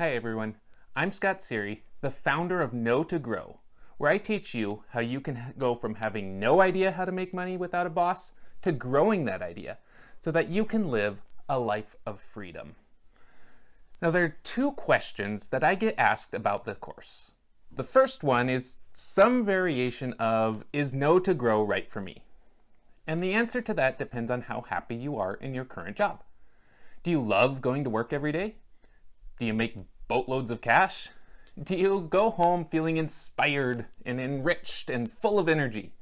Hi everyone, I'm Scott Sery, the founder of Know to Grow, where I teach you how you can go from having no idea how to make money without a boss to growing that idea so that you can live a life of freedom. Now there are two questions that I get asked about the course. The first one is some variation of, is Know to Grow right for me? And the answer to that depends on how happy you are in your current job. Do you love going to work every day? Do you make boatloads of cash? Do you go home feeling inspired and enriched and full of energy?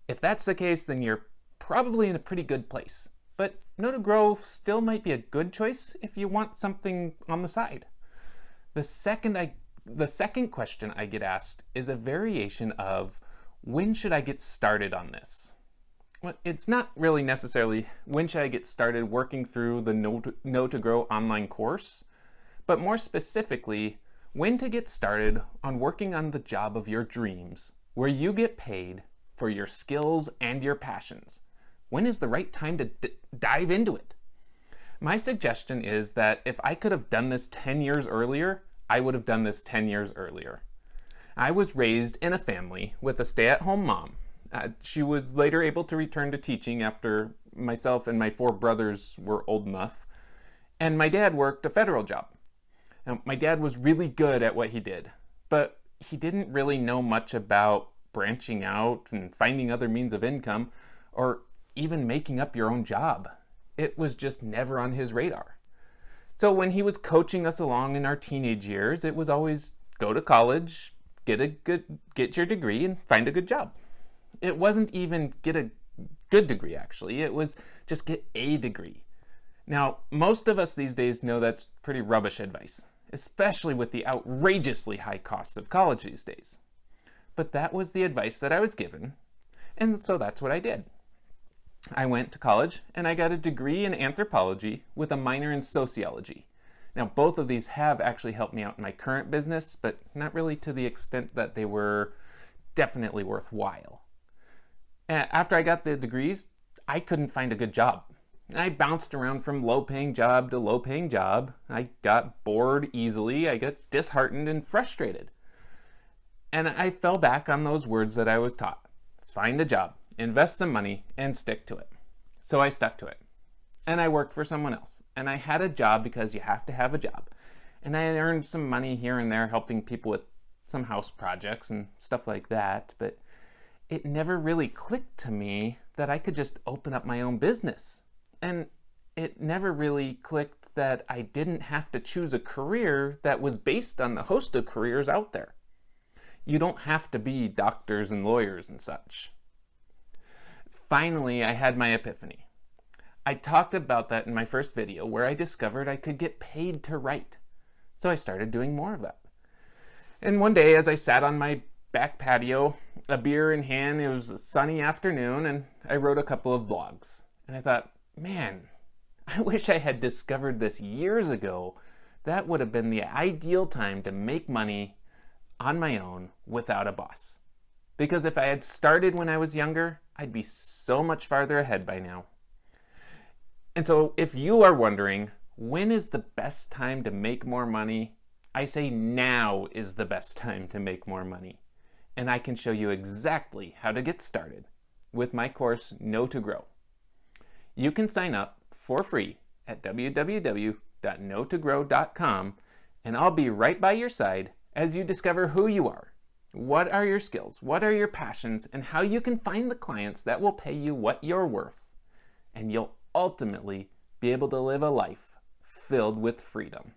If that's the case, then you're probably in a pretty good place. But Know to Grow still might be a good choice if you want something on the side. The second question I get asked is a variation of, when should I get started on this? Well, it's not really necessarily when should I get started working through the Know to Grow online course, but more specifically, when to get started on working on the job of your dreams, where you get paid for your skills and your passions. When is the right time to dive into it? My suggestion is that if I could have done this 10 years earlier, I would have done this 10 years earlier. I was raised in a family with a stay-at-home mom. She was later able to return to teaching after myself and my 4 brothers were old enough, and my dad worked a federal job. Now, my dad was really good at what he did, but he didn't really know much about branching out and finding other means of income, or even making up your own job. It was just never on his radar. So when he was coaching us along in our teenage years, it was always go to college, get your degree, and find a good job. It wasn't even get a good degree, actually. It was just get a degree. Now, most of us these days know that's pretty rubbish advice, especially with the outrageously high costs of college these days. But that was the advice that I was given, and so that's what I did. I went to college and I got a degree in anthropology with a minor in sociology. Now, both of these have actually helped me out in my current business, but not really to the extent that they were definitely worthwhile. After I got the degrees, I couldn't find a good job. I bounced around from low-paying job to low-paying job. I got bored easily. I got disheartened and frustrated. And I fell back on those words that I was taught. Find a job, invest some money, and stick to it. So I stuck to it. And I worked for someone else. And I had a job because you have to have a job. And I earned some money here and there helping people with some house projects and stuff like that. But it never really clicked to me that I could just open up my own business. And it never really clicked that I didn't have to choose a career that was based on the host of careers out there. You don't have to be doctors and lawyers and such. Finally, I had my epiphany. I talked about that in my first video where I discovered I could get paid to write. So I started doing more of that. And one day as I sat on my back patio, a beer in hand, it was a sunny afternoon, and I wrote a couple of blogs. And I thought, man, I wish I had discovered this years ago. That would have been the ideal time to make money on my own without a boss. Because if I had started when I was younger, I'd be so much farther ahead by now. And so if you are wondering, when is the best time to make more money? I say now is the best time to make more money. And I can show you exactly how to get started with my course, Know to Grow. You can sign up for free at www.knowtogrow.com, and I'll be right by your side as you discover who you are, what are your skills, what are your passions, and how you can find the clients that will pay you what you're worth. And you'll ultimately be able to live a life filled with freedom.